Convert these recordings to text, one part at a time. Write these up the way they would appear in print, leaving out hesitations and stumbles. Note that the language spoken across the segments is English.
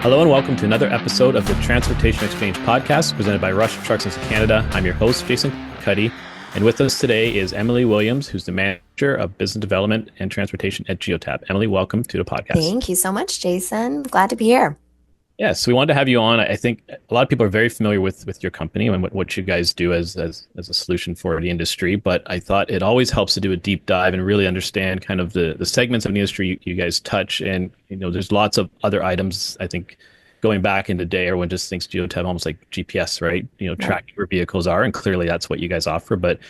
Hello and welcome to another episode of the Transportation Exchange podcast presented by Rush Trucks in Canada. I'm your host, Jason Cuddy, and with us today is Emily Williams, who's the manager of business development and transportation at Geotab. Emily, welcome to the podcast. Thank you so much, Jason. Glad to be here. Yes, we wanted to have you on. I think a lot of people are very familiar with your company and what you guys do as a solution for the industry. But I thought it always helps to do a deep dive and really understand kind of the segments of the industry you guys touch. And there's lots of other items. I think going back in the day, everyone just thinks Geotab almost like GPS, right? Right. Tracking where vehicles are, and clearly that's what you guys offer. But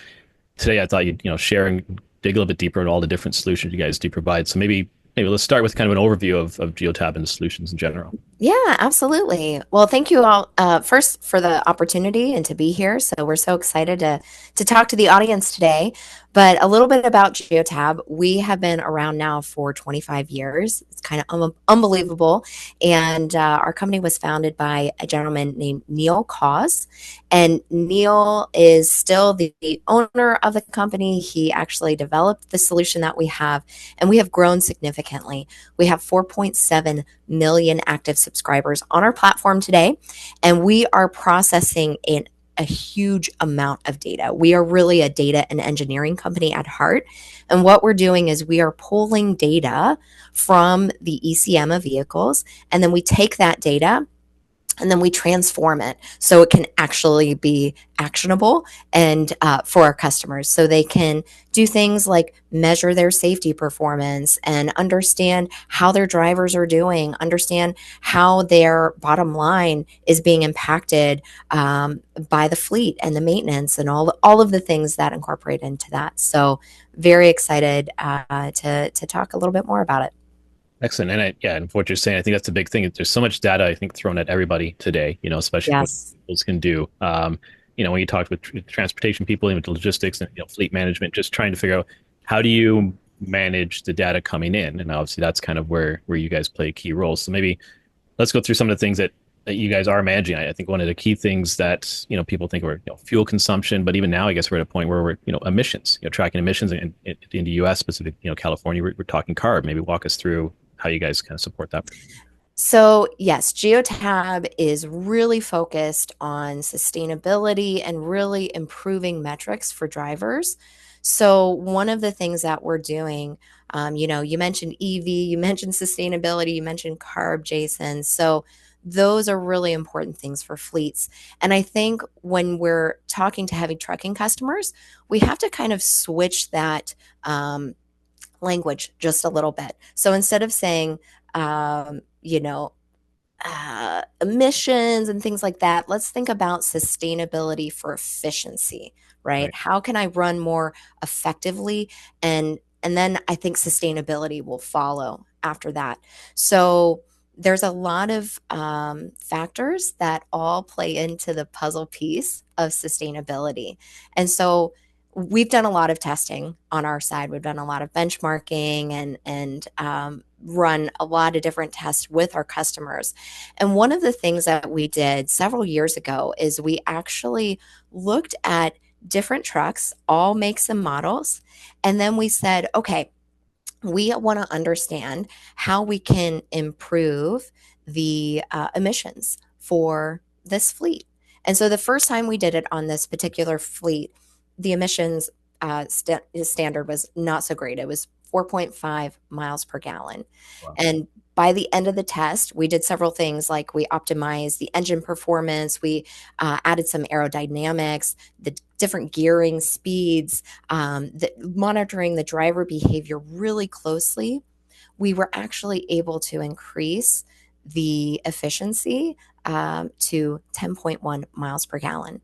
today, I thought you'd share and dig a little bit deeper into all the different solutions you guys do provide. So maybe let's start with kind of an overview of Geotab and the solutions in general. Yeah, absolutely. Well, thank you all first for the opportunity and to be here. So we're so excited to talk to the audience today. But a little bit about Geotab. We have been around now for 25 years. It's kind of unbelievable. And our company was founded by a gentleman named Neil Cause. And Neil is still the owner of the company. He actually developed the solution that we have, and we have grown significantly. We have 4.7 million active subscribers on our platform today, and we are processing a huge amount of data. We are really a data and engineering company at heart. And what we're doing is we are pulling data from the ECM of vehicles, and then we take that data and then we transform it so it can actually be actionable and for our customers, so they can do things like measure their safety performance and understand how their drivers are doing, understand how their bottom line is being impacted by the fleet and the maintenance and all of the things that incorporate into that. So very excited to talk a little bit more about it. Excellent. And what you're saying, I think that's the big thing. There's so much data, I think, thrown at everybody today, especially what Yes. vehicles can do. When you talk with transportation people, even with logistics and, fleet management, just trying to figure out how do you manage the data coming in? And obviously that's kind of where you guys play a key role. So maybe let's go through some of the things that you guys are managing. I think one of the key things that, people think were, fuel consumption, but even now, I guess we're at a point where we're, emissions, tracking emissions in the US, specific, California, we're talking CARB. Maybe walk us through how you guys kind of support that. So, yes, Geotab is really focused on sustainability and really improving metrics for drivers. So, one of the things that we're doing, you mentioned EV, you mentioned sustainability, you mentioned carb, Jason. So, those are really important things for fleets. And I think when we're talking to heavy trucking customers, we have to kind of switch that language just a little bit. So, instead of saying, emissions and things like that, let's think about sustainability for efficiency, right? Right. How can I run more effectively? And then I think sustainability will follow after that. So there's a lot of factors that all play into the puzzle piece of sustainability. And so we've done a lot of testing on our side. We've done a lot of benchmarking and run a lot of different tests with our customers. And one of the things that we did several years ago is we actually looked at different trucks, all makes and models, and then we said, okay, we want to understand how we can improve the emissions for this fleet. And so the first time we did it on this particular fleet, the emissions standard was not so great. It was 4.5 miles per gallon. Wow. And by the end of the test, we did several things like we optimized the engine performance, we added some aerodynamics, the different gearing speeds, monitoring the driver behavior really closely. We were actually able to increase the efficiency to 10.1 miles per gallon.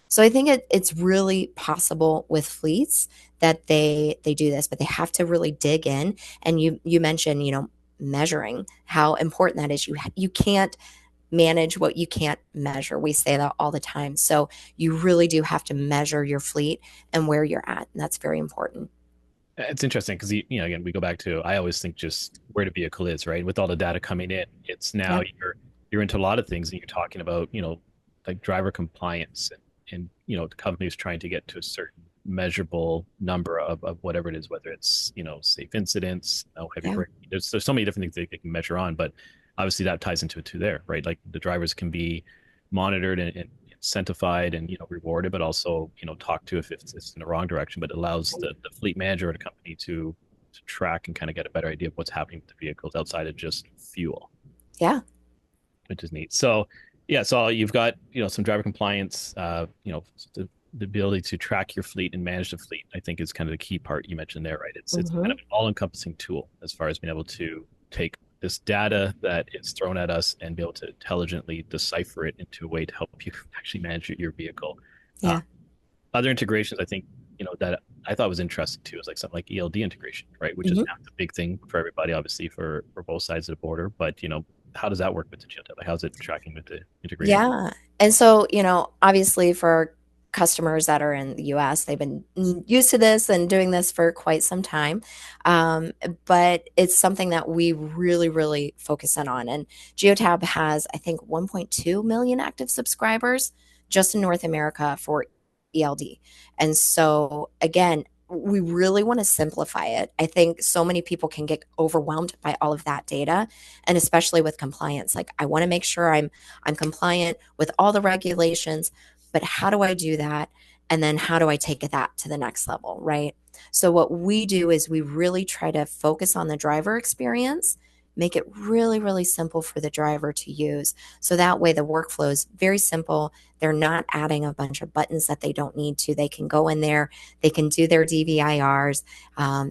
So I think it's really possible with fleets that they do this, but they have to really dig in. And you mentioned, measuring how important that is. You can't manage what you can't measure. We say that all the time. So you really do have to measure your fleet and where you're at, and that's very important. It's interesting because again, we go back to I always think just where the vehicle is, right? With all the data coming in, it's now Yeah. you're into a lot of things, and you're talking about like driver compliance and the company's trying to get to a certain measurable number of whatever it is, whether it's safe incidents, heavy Yeah. braking. There's so many different things they can measure on, but obviously that ties into it too there, right? Like the drivers can be monitored and incentivized and rewarded, but also talk to if it's in the wrong direction. But it allows the fleet manager or the company to track and kind of get a better idea of what's happening with the vehicles outside of just fuel, Yeah. which is neat. So yeah, so you've got some driver compliance, the ability to track your fleet and manage the fleet. I think is kind of the key part you mentioned there, right? It's kind of Hmm. an all-encompassing tool as far as being able to take this data that is thrown at us and be able to intelligently decipher it into a way to help you actually manage your vehicle. Uh, Yeah. Other integrations, I think, that I thought was interesting too, is like something like ELD integration, right? Which is Hmm. now the big thing for everybody, obviously, for both sides of the border. But how does that work with the Geotab? Like, how's it tracking with the integration? Yeah. And so, obviously for customers that are in the US, they've been used to this and doing this for quite some time. Um, but it's something that we really, really focus in on. And Geotab has, I think, 1.2 million active subscribers just in North America for ELD. And so, again, we really want to simplify it. I think so many people can get overwhelmed by all of that data, and especially with compliance. Like, I want to make sure I'm compliant with all the regulations, but how do I do that? And then how do I take that to the next level, right? So, what we do is we really try to focus on the driver experience, make it really, really simple for the driver to use. So that way the workflow is very simple. They're not adding a bunch of buttons that they don't need to. They can go in there, they can do their DVIRs.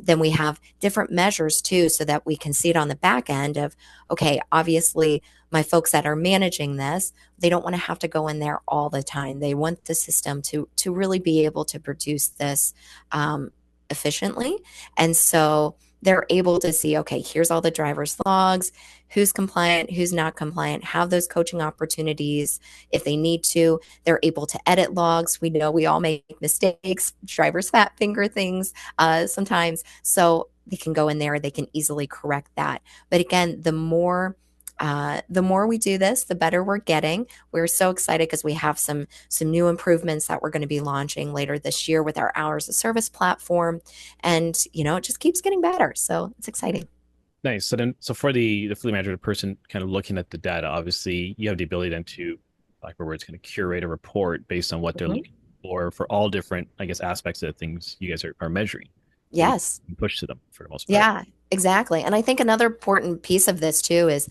Then we have different measures too, so that we can see it on the back end of, okay, obviously my folks that are managing this, they don't want to have to go in there all the time. They want the system to really be able to produce this um, efficiently. And so they're able to see, okay, here's all the driver's logs, who's compliant, who's not compliant, have those coaching opportunities if they need to. They're able to edit logs. We know we all make mistakes, drivers fat finger things sometimes. So they can go in there, they can easily correct that. But again, the more we do this, the better we're getting. We're so excited because we have some new improvements that we're going to be launching later this year with our hours of service platform, and it just keeps getting better. So it's exciting. Nice. So for the fleet manager, the person kind of looking at the data, obviously you have the ability then to, like where it's going to curate a report based on what they're Mhm. looking for all different, I guess, aspects of the things you guys are measuring that you Yes. can push to them for the most part. Yeah, exactly. And I think another important piece of this too is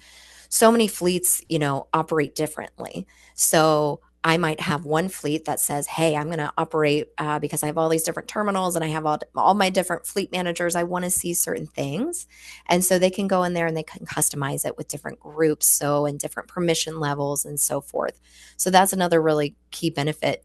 so many fleets, operate differently. So I might have one fleet that says, hey, I'm going to operate because I have all these different terminals and I have all my different fleet managers. I want to see certain things. And so they can go in there and they can customize it with different groups. So, and different permission levels and so forth. So that's another really key benefit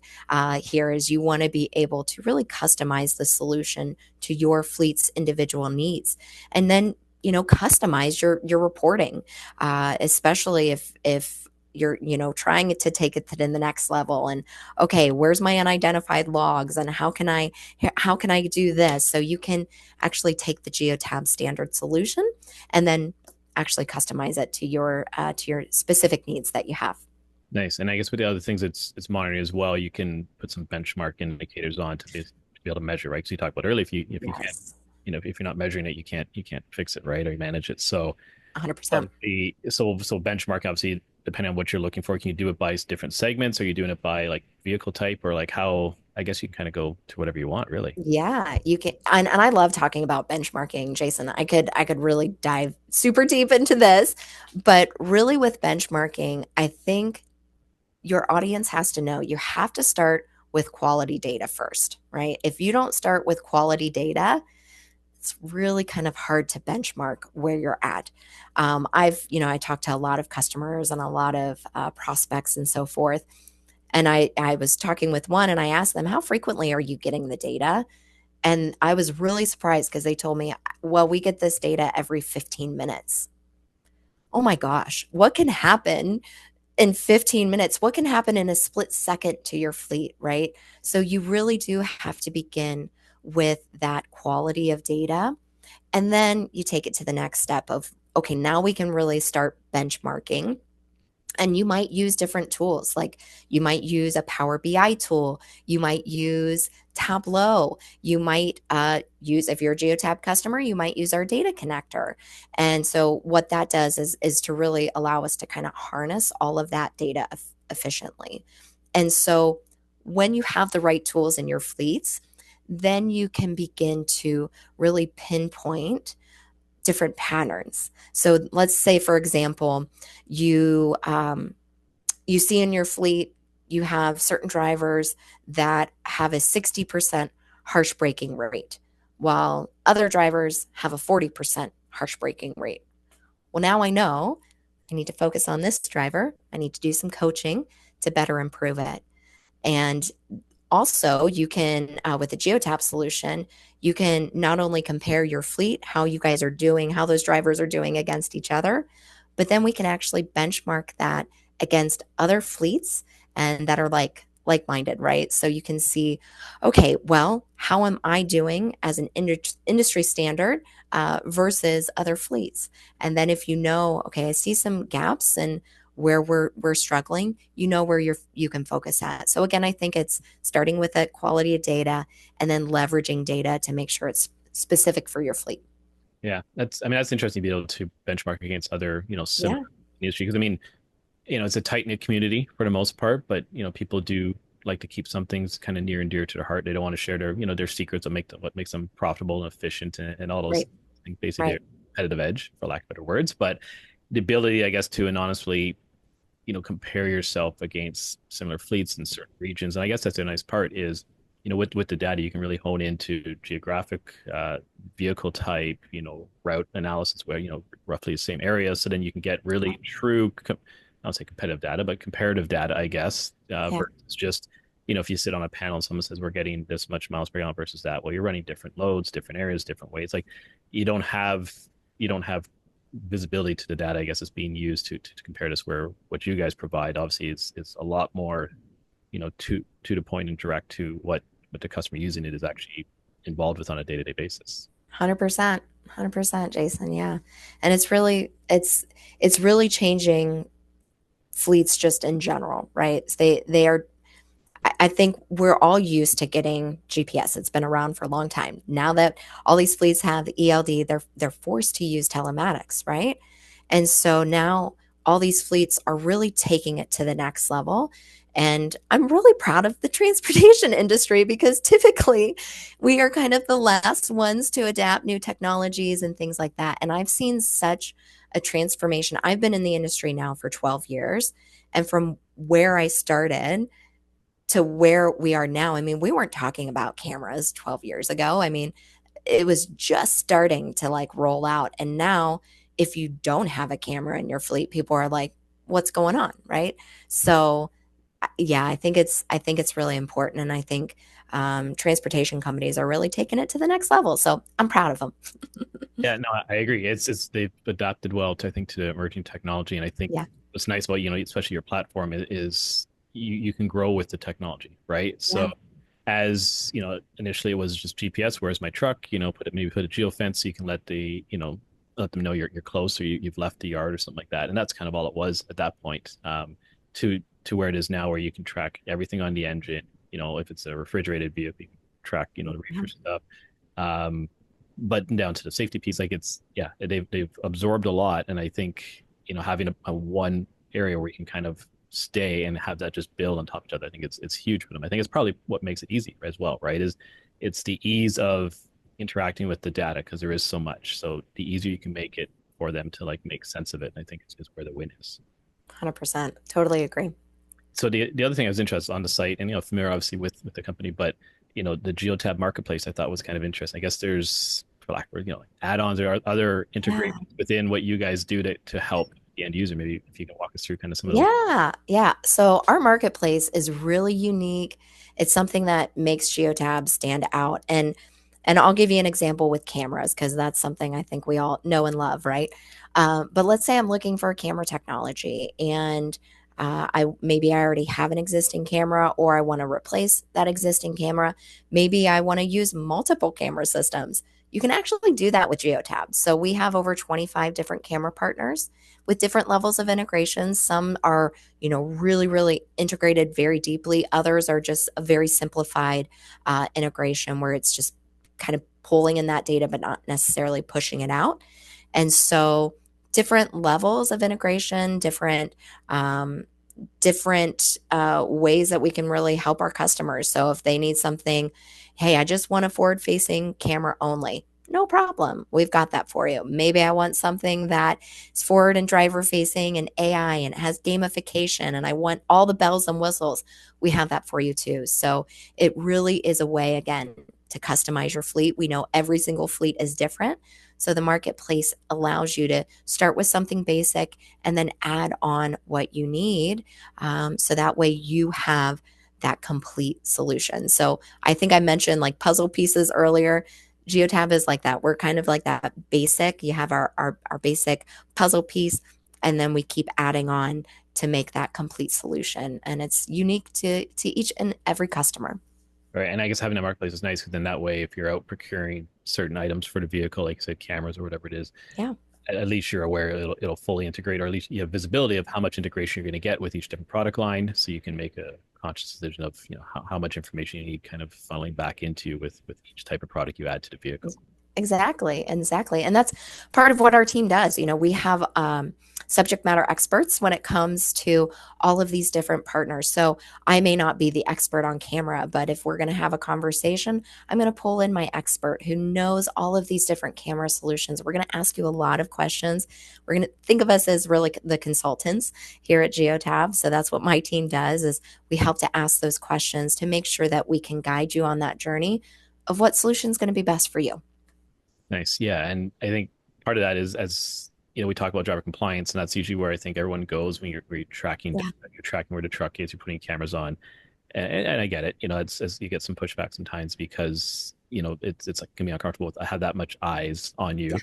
here is you want to be able to really customize the solution to your fleet's individual needs. And then customize your reporting, especially if you're trying to take it to the next level. And okay, where's my unidentified logs and how can I do this? So you can actually take the Geotab standard solution and then actually customize it to your specific needs that you have. Nice. And I guess with the other things it's monitoring as well, you can put some benchmark indicators on to be able to measure, right? So you talked about earlier, if you can't, Yes. if you're not measuring it, you can't fix it, right? Or manage it. So 100%. so benchmark obviously depending on what you're looking for, can you do it by different segments? Are you doing it by like vehicle type or like how? I guess you can kind of go to whatever you want, really. Yeah, you can, and I love talking about benchmarking, Jason. I could really dive super deep into this, but really with benchmarking, I think your audience has to know you have to start with quality data first, right? If you don't start with quality data, it's really kind of hard to benchmark where you're at. I talked to a lot of customers and a lot of prospects and so forth. And I was talking with one and I asked them, how frequently are you getting the data? And I was really surprised because they told me, well, we get this data every 15 minutes. Oh my gosh, what can happen in 15 minutes? What can happen in a split second to your fleet, right? So you really do have to begin with that quality of data. And then you take it to the next step of, okay, now we can really start benchmarking. And you might use different tools, like you might use a Power BI tool, you might use Tableau, you might use, if you're a Geotab customer, you might use our data connector. And so what that does is to really allow us to kind of harness all of that data efficiently. And so when you have the right tools in your fleets, then you can begin to really pinpoint different patterns. So let's say, for example, you see in your fleet you have certain drivers that have a 60% harsh braking rate, while other drivers have a 40% harsh braking rate. Well, now I know I need to focus on this driver. I need to do some coaching to better improve it. And also, you can, with the Geotab solution, you can not only compare your fleet, how you guys are doing, how those drivers are doing against each other, but then we can actually benchmark that against other fleets and that are like-minded, right? So you can see, okay, well, how am I doing as an industry standard versus other fleets? And then if you know, okay, I see some gaps and where we're struggling, you know where you can focus at. So again, I think it's starting with a quality of data and then leveraging data to make sure it's specific for your fleet. Yeah, that's I mean that's interesting to be able to benchmark against other similar Yeah, industry because I mean it's a tight knit community for the most part, but people do like to keep some things kind of near and dear to their heart. They don't want to share their their secrets of what makes them profitable and efficient and all those right, things, basically their right. competitive edge, for lack of better words. But the ability, I guess, to and honestly compare yourself against similar fleets in certain regions. And I guess that's a nice part is, with the data, you can really hone into geographic, vehicle type, route analysis where, roughly the same area. So then you can get really true, I don't say competitive data, but comparative data, I guess, Yeah, versus just, if you sit on a panel and someone says we're getting this much miles per gallon versus that, well, you're running different loads, different areas, different ways. Like you don't have, you don't have visibility to the data, I guess, is being used to compare this. Where what you guys provide, obviously, is a lot more, to the point and direct to what the customer using it is actually involved with on a day to day basis. 100%. 100%, Jason. Yeah. And it's really changing fleets just in general, right? They are, I think we're all used to getting GPS. It's been around for a long time. Now that all these fleets have ELD, they're forced to use telematics, right? And so now all these fleets are really taking it to the next level. And I'm really proud of the transportation industry because typically we are kind of the last ones to adapt new technologies and things like that. And I've seen such a transformation. I've been in the industry now for 12 years. And from where I started to where we are now. I mean, we weren't talking about cameras 12 years ago. I mean, it was just starting to like roll out. And now, if you don't have a camera in your fleet, people are like, what's going on? Right. So, yeah, I think it's really important. And I think transportation companies are really taking it to the next level. So I'm proud of them. Yeah, no, I agree. It's they've adapted well to, I think, to emerging technology, and I think Yeah. what's nice about especially your platform is you can grow with the technology, right? So Yeah. as initially it was just GPS. Whereas my truck, put a geo fence so you can let them know you're close or you've left the yard or something like that. And that's kind of all it was at that point. To where it is now, where you can track everything on the engine. If it's a refrigerated vehicle, you can track the Yeah. reefer stuff. Um, but down to the safety piece, like yeah, they've absorbed a lot, and I think having a one area where you can kind of stay and have that just build on top of each other, I think it's huge for them. I think it's probably what makes it easy as well, right? Is it's the ease of interacting with the data because there is so much. So the easier you can make it for them to like make sense of it, I think is where the win is. 100%. Totally agree. So the other thing I was interested on the site, and familiar obviously with the company, but the Geotab marketplace I thought was kind of interesting. I guess there's, for lack of word, like add-ons or other Yeah. integrations within what you guys do to help the end user. Maybe if you can walk us through kind of some of those. Yeah, yeah. So our marketplace is really unique. It's something that makes Geotab stand out. And I'll give you an example with cameras because that's something I think we all know and love, right? But let's say I'm looking for a camera technology and I maybe I already have an existing camera, or I want to replace that existing camera. Maybe I want to use multiple camera systems. You can actually do that with Geotab. So we have over 25 different camera partners with different levels of integration. Some are, really, really integrated very deeply. Others are just a very simplified integration where it's just kind of pulling in that data, but not necessarily pushing it out. And so different levels of integration, um, different ways that we can really help our customers. So if they need something, hey, I just want a forward facing camera only. No problem. We've got that for you. Maybe I want something that is forward and driver facing and AI and has gamification and I want all the bells and whistles. We have that for you too. So it really is a way, again, to customize your fleet. We know every single fleet is different. So the marketplace allows you to start with something basic and then add on what you need. So that way you have that complete solution. So I think I mentioned like puzzle pieces earlier. Geotab is like that. We're kind of like that basic. You have our basic puzzle piece, and then we keep adding on to make that complete solution. And it's unique to each and every customer. Right. And I guess having a marketplace is nice because then that way, if you're out procuring certain items for the vehicle, like you said, cameras or whatever it is, Yeah. at least you're aware it'll fully integrate, or at least you have visibility of how much integration you're going to get with each different product line, so you can make a conscious decision of how much information you need kind of funneling back into with each type of product you add to the vehicle. Exactly, exactly. And that's part of what our team does. We have subject matter experts when it comes to all of these different partners. So I may not be the expert on camera, but if we're going to have a conversation, I'm going to pull in my expert who knows all of these different camera solutions. We're going to ask you a lot of questions. We're going to think of us as really the consultants here at Geotab. So that's what my team does, is we help to ask those questions to make sure that we can guide you on that journey of what solution is going to be best for you. Nice. Yeah. And I think part of that is, as we talk about driver compliance, and that's usually where I think everyone goes when you're tracking Yeah. data, you're tracking where the truck is, you're putting cameras on. And I get it. It's as you get some pushback sometimes because it's like can be uncomfortable to have that much eyes on Yeah. you.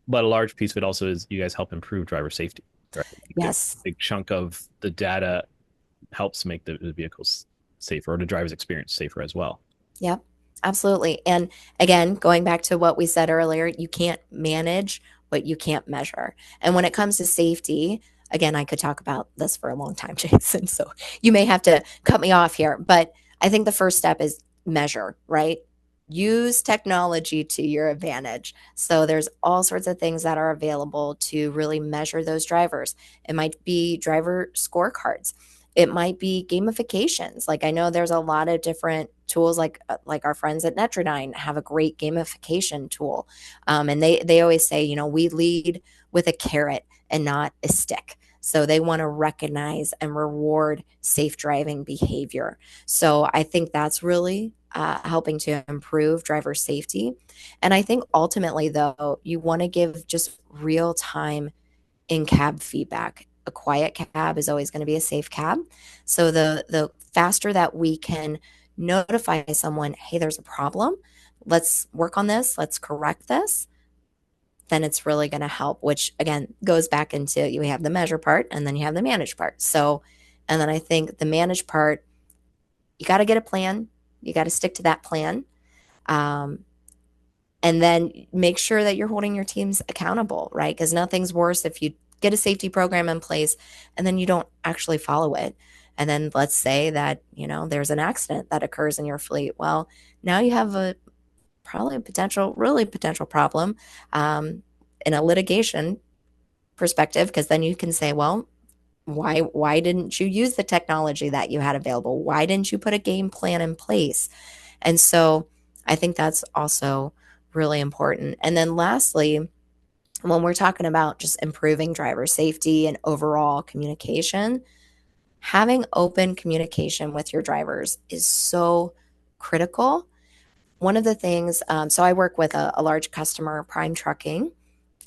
But a large piece of it also is you guys help improve driver safety, right? A Yes. big chunk of the data helps make the vehicles safer, or the driver's experience safer as well. Yep, absolutely. And again, going back to what we said earlier, you can't manage what you can't measure. And when it comes to safety, again, I could talk about this for a long time, Jason. So you may have to cut me off here. But I think the first step is measure, right? Use technology to your advantage. So there's all sorts of things that are available to really measure those drivers. It might be driver scorecards. It might be gamifications. Like I know there's a lot of different tools, like our friends at Netrodyne have a great gamification tool, and they always say, we lead with a carrot and not a stick. So they want to recognize and reward safe driving behavior. So I think that's really helping to improve driver safety. And I think ultimately, though, you want to give just real time in cab feedback. A quiet cab is always going to be a safe cab. So the faster that we can notify someone, hey, there's a problem, let's work on this, let's correct this, then it's really going to help, which again goes back into you have the measure part and then you have the manage part. So, and then I think the manage part, you got to get a plan, you got to stick to that plan. Um, and then make sure that you're holding your teams accountable, right? Because nothing's worse if you get a safety program in place and then you don't actually follow it. And then let's say that, there's an accident that occurs in your fleet. Well, now you have probably a really potential problem um, in a litigation perspective, because then you can say, well, why didn't you use the technology that you had available? Why didn't you put a game plan in place? And so I think that's also really important. And then lastly, when we're talking about just improving driver safety and overall communication, having open communication with your drivers is so critical. One of the things, so I work with a large customer, Prime Trucking,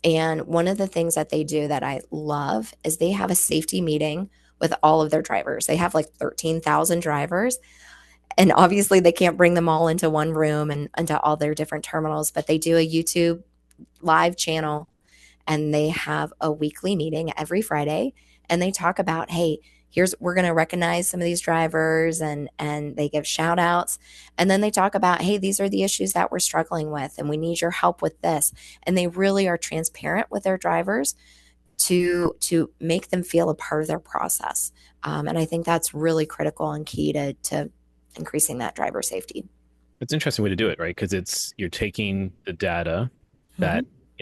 and one of the things that they do that I love is they have a safety meeting with all of their drivers. They have like 13,000 drivers. And obviously, they can't bring them all into one room and into all their different terminals, but they do a YouTube live channel and they have a weekly meeting every Friday. And they talk about, hey, here's we're going to recognize some of these drivers, and they give shout outs, and then they talk about, hey, these are the issues that we're struggling with and we need your help with this. And they really are transparent with their drivers to make them feel a part of their process. And I think that's really critical and key to increasing that driver safety. It's an interesting way to do it, right? Because it's you're taking the data Mm-hmm.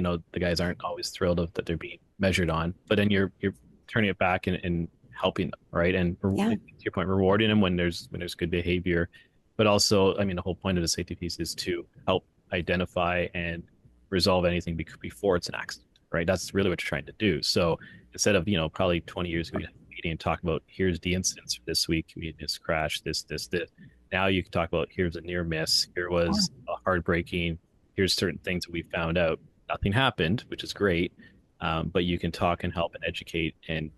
that the guys aren't always thrilled of that they're being measured on, but then you're turning it back and helping them, right? And Yeah. to your point, rewarding them when there's good behavior, but also, I mean, the whole point of the safety piece is to help identify and resolve anything before it's an accident, right? That's really what you're trying to do. So instead of probably 20 years ago, we'd have a meeting and talk about here's the incidents for this week, we had this crash, this. Now you can talk about here's a near miss, here Yeah. was a heartbreaking, here's certain things that we found out. Nothing happened, which is great, but you can talk and help and educate and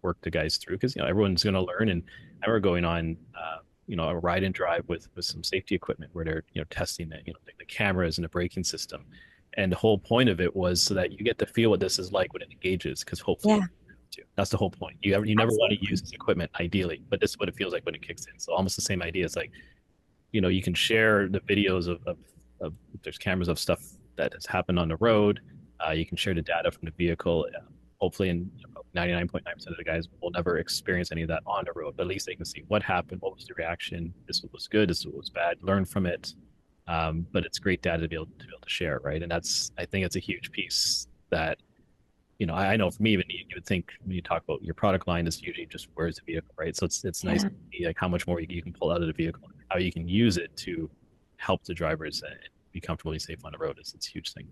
work the guys through because everyone's going to learn. And I remember going on a ride and drive with some safety equipment where they're testing the cameras and the braking system, and the whole point of it was so that you get to feel what this is like when it engages because hopefully Yeah. that's the whole point. You never want to use Absolutely. this equipment ideally, but this is what it feels like when it kicks in. So almost the same idea. It's like you can share the videos of if there's cameras of stuff that has happened on the road. You can share the data from the vehicle. Hopefully, and 99.9% of the guys will never experience any of that on the road, but at least they can see what happened, what was the reaction, this was good, this was bad, learn from it. But it's great data to be able to share, right? And that's I think it's a huge piece that I know for me, even you would think when you talk about your product line is usually just where's the vehicle, right? So it's nice Yeah. to see like how much more you can pull out of the vehicle, how you can use it to help the drivers be comfortably safe on the road. It's a huge thing.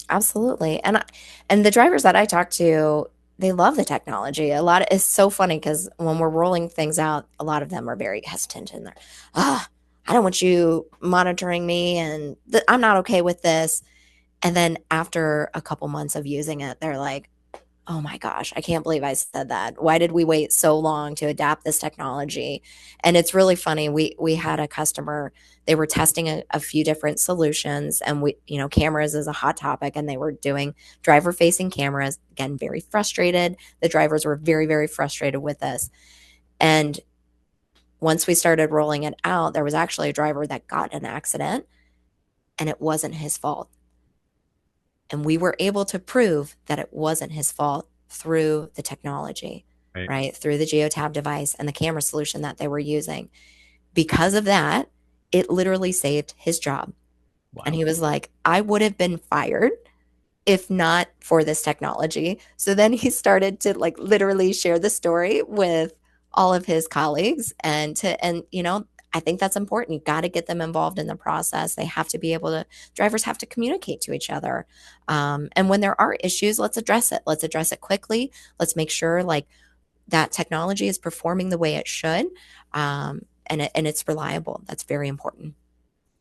Absolutely. And the drivers that I talk to, they love the technology. A lot of it's so funny because when we're rolling things out, a lot of them are very hesitant and they're, ah, I don't want you monitoring me, and I'm not okay with this. And then after a couple months of using it, they're like, oh my gosh, I can't believe I said that. Why did we wait so long to adapt this technology? And it's really funny. We had a customer, they were testing a few different solutions, and cameras is a hot topic, and they were doing driver facing cameras. Again, very frustrated. The drivers were very, very frustrated with this. And once we started rolling it out, there was actually a driver that got in an accident and it wasn't his fault. And we were able to prove that it wasn't his fault through the technology, Right. right? Through the Geotab device and the camera solution that they were using. Because of that, it literally saved his job. And Wow. he was like, I would have been fired if not for this technology. So then he started to like literally share the story with all of his colleagues, and I think that's important. You got to get them involved in the process. They have to be able to, drivers have to communicate to each other. And when there are issues, let's address it. Let's address it quickly. Let's make sure like that technology is performing the way it should. And it's reliable. That's very important.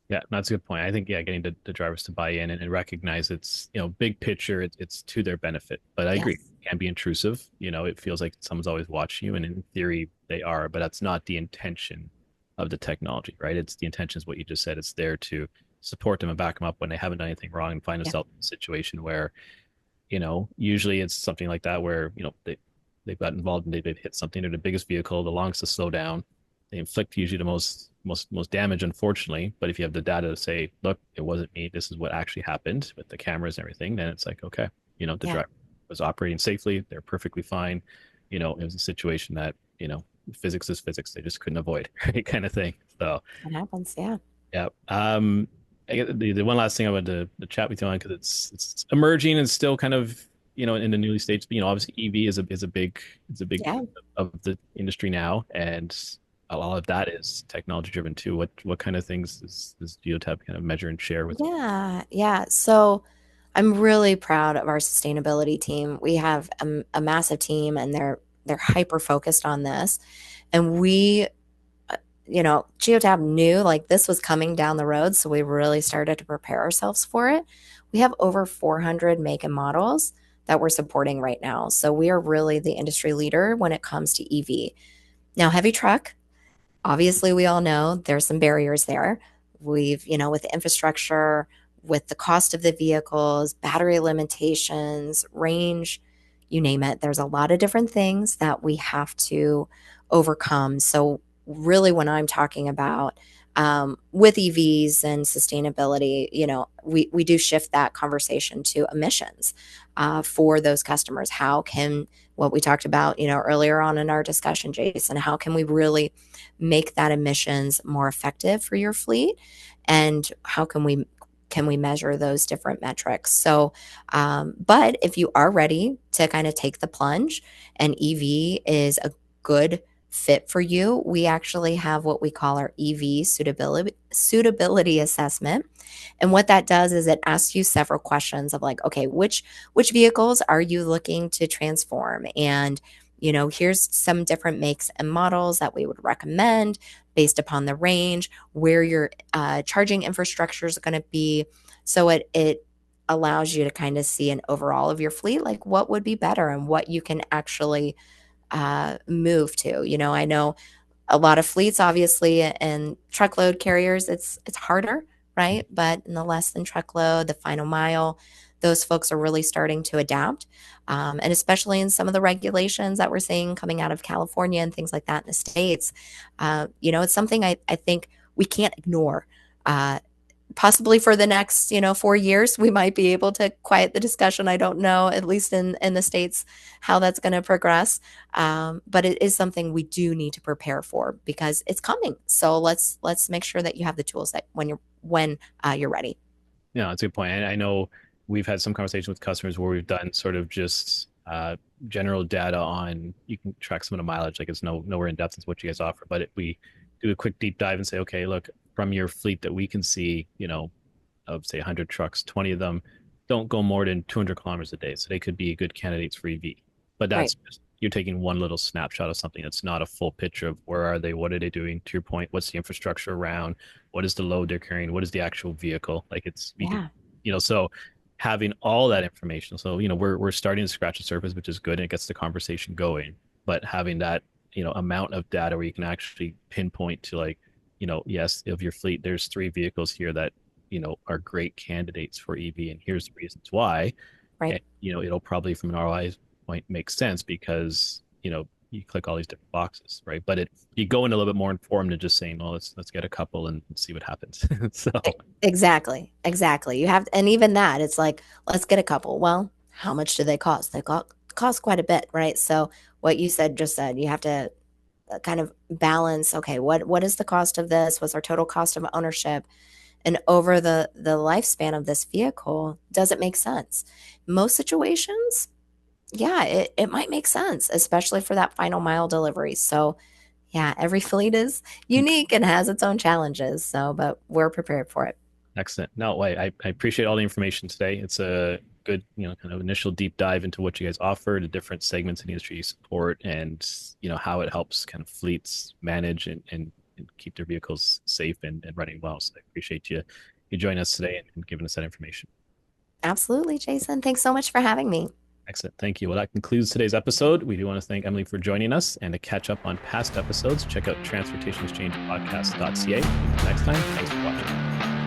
Yeah, that's a good point. I think yeah, getting the drivers to buy in and recognize it's big picture, it's to their benefit. But I agree, Yes. it can be intrusive. It feels like someone's always watching you, and in theory they are, but that's not the intention of the technology, right? It's the intention is what you just said. It's there to support them and back them up when they haven't done anything wrong and find Yeah. themselves in a situation where usually it's something like that where they've got involved and they've hit something. They're the biggest vehicle, the longest to slow down. They inflict usually the most damage, unfortunately. But if you have the data to say, look, it wasn't me, this is what actually happened with the cameras and everything, then it's like, okay, the Yeah. driver was operating safely, they're perfectly fine. It was a situation that, physics is physics, they just couldn't avoid, right? Kind of thing. So It happens. Yeah. yeah. I get the one last thing I wanted to chat with you on because it's emerging and still kind of in the newly stage. But, obviously EV is a big Yeah. of the industry now, and a lot of that is technology driven too. What kind of things does Geotab kind of measure and share with? Yeah, yeah. So I'm really proud of our sustainability team. We have a massive team, and they're hyper focused on this. And Geotab knew like this was coming down the road, so we really started to prepare ourselves for it. We have over 400 make and models that we're supporting right now. So we are really the industry leader when it comes to EV. Now, heavy truck, obviously we all know there's some barriers there. With the infrastructure, with the cost of the vehicles, battery limitations, range, you name it. There's a lot of different things that we have to overcome. So, really, when I'm talking about with EVs and sustainability, we do shift that conversation to emissions for those customers. How can what we talked about, earlier on in our discussion, Jason, how can we really make that emissions more effective for your fleet? And how can we measure those different metrics? So, but if you are ready to kind of take the plunge, and EV is a good fit for you, we actually have what we call our EV suitability assessment. And what that does is it asks you several questions of like, okay, which vehicles are you looking to transform? And here's some different makes and models that we would recommend based upon the range, where your charging infrastructure is going to be. So it allows you to kind of see an overall of your fleet, like what would be better and what you can actually move to. I know a lot of fleets, obviously, and truckload carriers, it's harder, right? But in the less than truckload, the final mile, those folks are really starting to adapt. And especially in some of the regulations that we're seeing coming out of California and things like that in the States, it's something I think we can't ignore. Possibly for the next 4 years we might be able to quiet the discussion. I don't know, at least in the States, how that's going to progress, but it is something we do need to prepare for because it's coming. So let's make sure that you have the tools that when you're ready. Yeah, that's a good point. And I know we've had some conversations with customers where we've done sort of just general data on you can track some of the mileage, like it's nowhere in depth into what you guys offer, but we do a quick deep dive and say, okay, look, from your fleet that we can see, of say 100 trucks, 20 of them don't go more than 200 kilometers a day. So they could be good candidates for EV. But Right. that's just, you're taking one little snapshot of something. It's not a full picture of where are they, what are they doing? To your point, what's the infrastructure around? What is the load they're carrying? What is the actual vehicle? Like it's we do, Yeah. so having all that information. So, we're starting to scratch the surface, which is good and it gets the conversation going. But having that, amount of data where you can actually pinpoint to like, yes, of your fleet, there's three vehicles here that, are great candidates for EV, and here's the reasons why. Right. And, it'll probably from an ROI point make sense because, you click all these different boxes, right? But you go in a little bit more informed than just saying, well, let's get a couple and see what happens. So Exactly. You have, and even that, it's like, let's get a couple. Well, how much do they cost? They cost quite a bit, right? So what you just said, you have to kind of balance. Okay, what is the cost of this? What's our total cost of ownership? And over the lifespan of this vehicle, does it make sense? Most situations, yeah, it might make sense, especially for that final mile delivery. So yeah, every fleet is unique and has its own challenges. So, but we're prepared for it. excellent. No, I appreciate all the information today. It's a good, kind of initial deep dive into what you guys offer, the different segments in the industry you support, and how it helps kind of fleets manage and keep their vehicles safe and running well. So I appreciate you joining us today and giving us that information. Absolutely, Jason. Thanks so much for having me. Excellent. Thank you. Well, that concludes today's episode. We do want to thank Emily for joining us. And to catch up on past episodes, check out transportationexchangepodcast.ca. Until next time, thanks for watching.